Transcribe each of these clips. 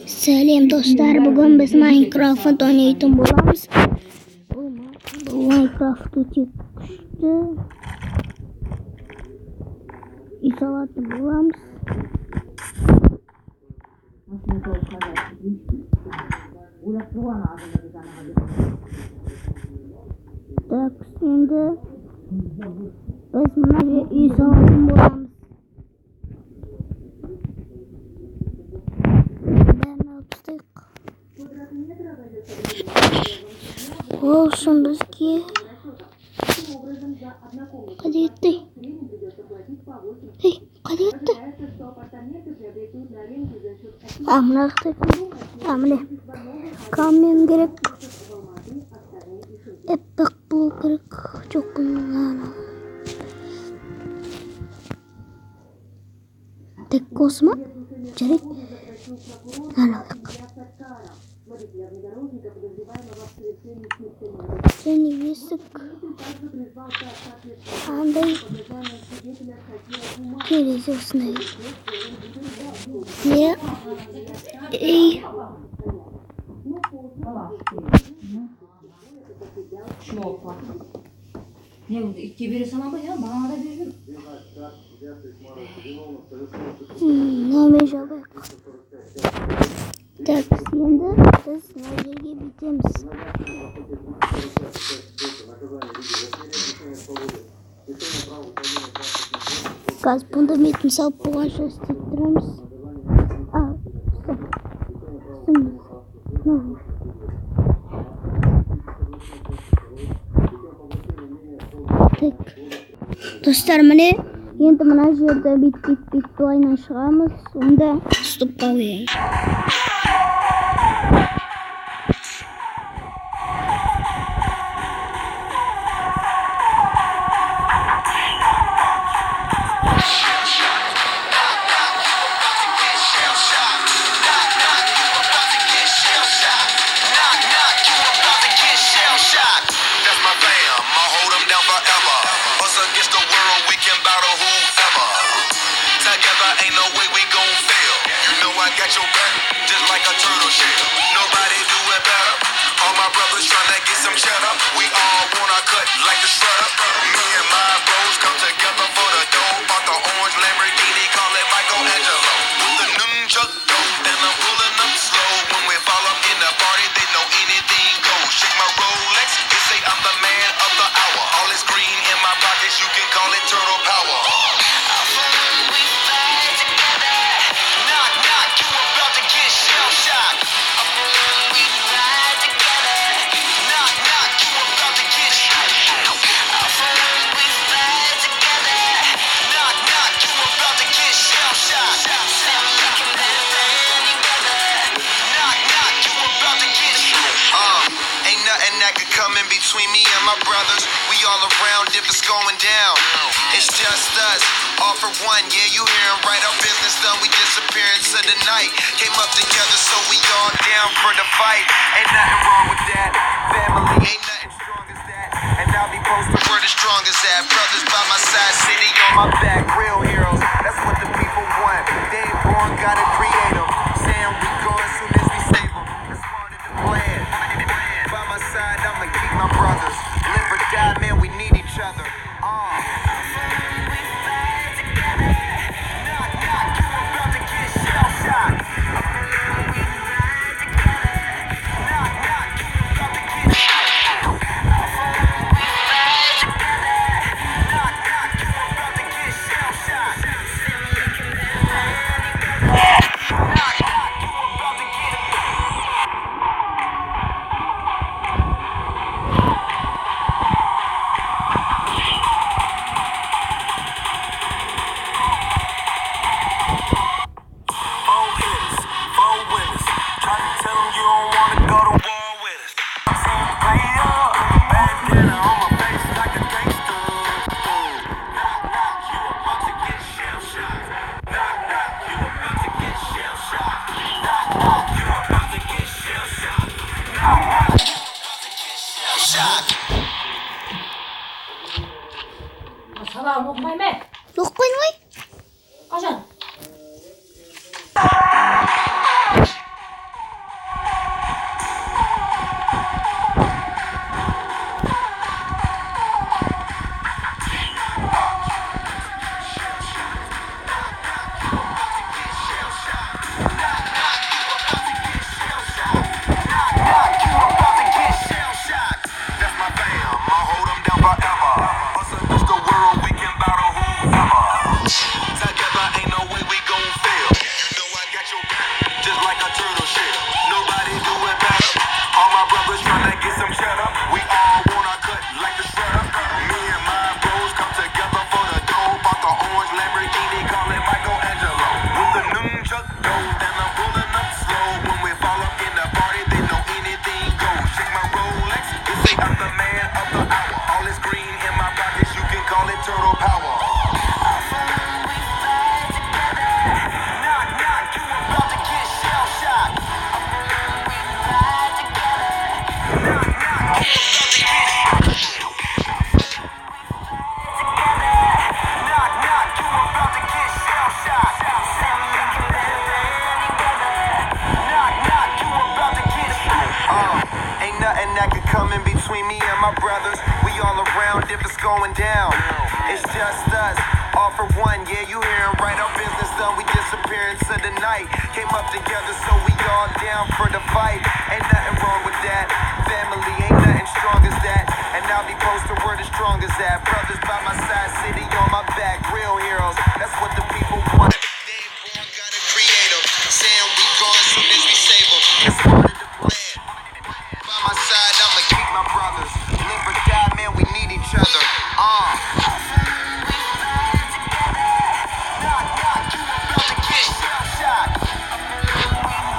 Selam dostlar, bugün biz Minecraft oynayalım bulamız. Bu Minecraft'ı çıktı. İnşallah bulamız. Tak şimdi biz bunları inşallah bulamız. Olsun bizki. Hadi gitti. Hey, hadi gitti. Amne. Kamyum gerek. Bak bu gerek. Çok güzel. Tek kosma. Cari. Anak. Seni yesik. Andai. Kiri usne. Ya. Шлопа. Не, тебе сама бы я мало бежит. Namıca bak. Tak şimdi biz nereye gideceğiz? Gaz bunda misal puan şaşırtırız. Dostlar mana endi mana shu yerda bit o'ynashamiz. Unda stop qo'ying. Got your back, just like a turtle shell. Nobody do it better. All my brothers tryna get some cheddar. We all wanna cut like the shredder. Me and my bros come together for the dough. Bought the orange Lamborghini, call it Michelangelo. With the nunchuck dope, and I'm pulling up slow. When we fall up in the party, they know anything goes. Shake my Rolex, they say I'm the man of the hour. All this green in my pockets, you can call it turtle power. Come in between me and my brothers. We all around if it's going down. It's just us, all for one. Yeah, you hearing right? Our business done. We disappearing to the night. Came up together, so we all down for the fight. Ain't nothing wrong with that. Family ain't nothing strong as that. And I'll be posted where the strongest at. Brothers by my side, city on my back. Real heroes, that's what the people want. They ain't born, gotta create them. Saying we going soon as we save them. That's part of the plan. By my side, I'ma keep my brothers. Live or die, man, we need each other. just like a turtle shell. Nobody do it better. All my brothers tryna get some cheddar. We all wanna cut like the shredder. Me and my bros come together for the dough. Bought the orange Lamborghini, call it Michelangelo. With the nunchuck dough, and I'm pulling up slow. When we fall up in the party, they know anything goes. Shake my Rolex, they say I'm the man of the hour. All this green in my pockets, you can call it turtle power. Knock, knock, you about to get shell shocked. Knock, knock, you about to get knock, knock, you about to get shell shocked. Knock, knock, you about to get ain't nothing that can come in between me and my brothers. We all around if it's going down. It's just us, all for one. Yeah, you hearing right, our business done. We disappear into the night. Came up together, so we all down for the fight. Ain't nothing wrong with that. Family ain't nothing strong as that. And I'll be posted where the strong as that. Brothers by my side, city on my back. Real heroes, that's what the people want. They ain't born, gotta create 'em. Saying we gone soon as we save 'em. That's part of the plan. By my side, I'ma keep my brothers. Live or die, man, we need each other. Knock, knock, you about to get shell shocked.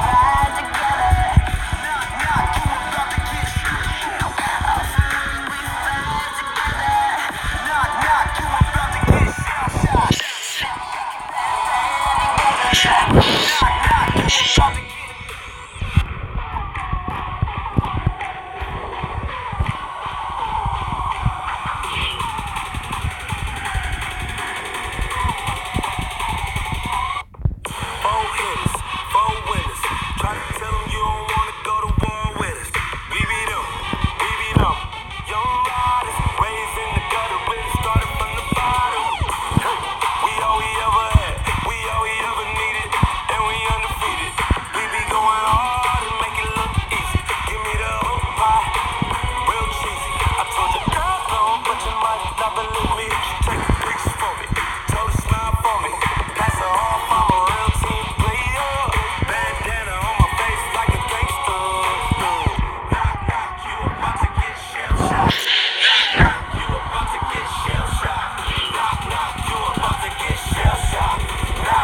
Knock, knock, you about to get knock, knock, you about to get shell shocked. Knock, knock, you about to get four hitters, four winners. Try to tell them you don't wanna go to war with us. We beat 'em, we beat 'em. Young riders, raised in the gutter, really started from the bottom. We all we ever had, we all we ever needed, and we undefeated. We be going hard and make it look easy. Give me the whole pie, real cheesy. I told you, girl, no, but you might not believe me. Take the pictures for me, told her smile for me. Pass her off, I'm a real team player. Bandana on my face like a gangster. Knock, knock, you about to get shell shocked. Knock, knock, you about to get shell shocked. Knock, knock, you about to get shell shocked. Knock,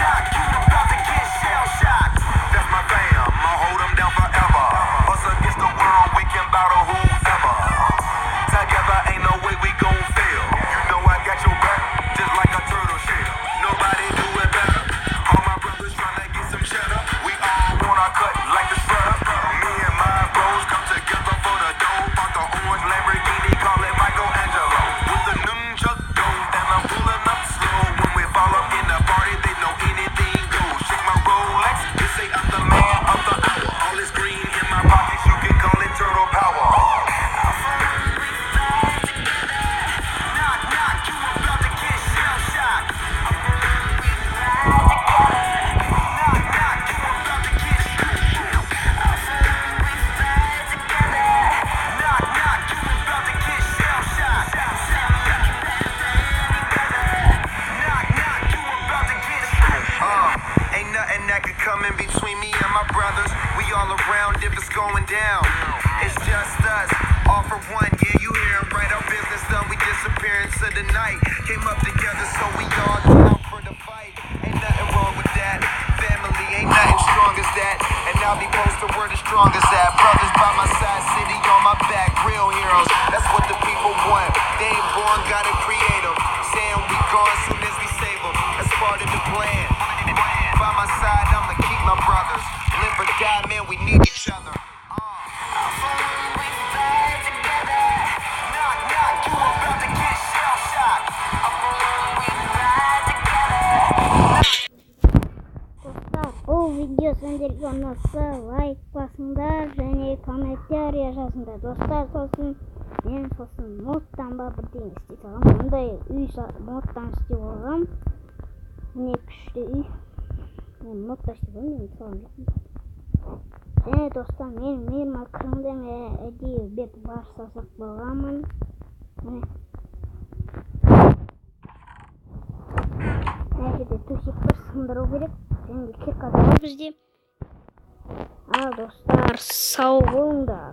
knock, you about to get shell shocked. That's my fam, I'll hold them down forever. Us against the world, we can battle whoever. Together ain't no way we gon' fail. You know I got your back, just like a turtle shell. Nobody do it better. All my brothers tryna get some cheddar. We all wanna cut like the shredder. Me and my bros come together for the dough. Bought the orange Lamborghini, call it Michelangelo. With the nunchuck dough, and I'm pulling up slow. When we fall up in the party, they know anything goes. Shake my Rolex, they say I'm the man of the hour. All this green in my pockets, you can call it turtle power. Knock, knock, you about to get shell shocked. Knock, knock, you about to get knock, knock, you about to get shell shocked. Knock, knock, you about to get ain't nothing that could come in between me and my brothers. We all around if it's going down. It's just us, all for one. Yeah, you hearing right, our business done. We disappear into the night. Came up together, so we all down for the fight. Ain't nothing wrong with that. Family ain't nothing strong as that. And I'll be posted where the strongest at. Brothers by my side, city on my back. Real heroes, that's what the people want. They ain't born, gotta create 'em. Saying we gone soon as we save 'em. That's part of the plan. By my side, I'ma keep my brothers. Live or die, man, we need each other. Knock, knock, you about to get shell shocked. Dostlar, бұл видео сендерге ұнаса лайк басыңдар және комментария жазыңдар. Достар, сосын мен сосын модтан ба бірдеңе істей салғам. Мындай үй модтан істеп алғам. Міне күшті үй. Мен модта істеп алғам, мен салам жекпін. Және достар, мен мейірма кіріңдеме әдейі бет баш сасақ болғанмын. Міне жерде төсек бір сындыру керек. Және кирка да бар бізде. Ал достар, сау болыңдар.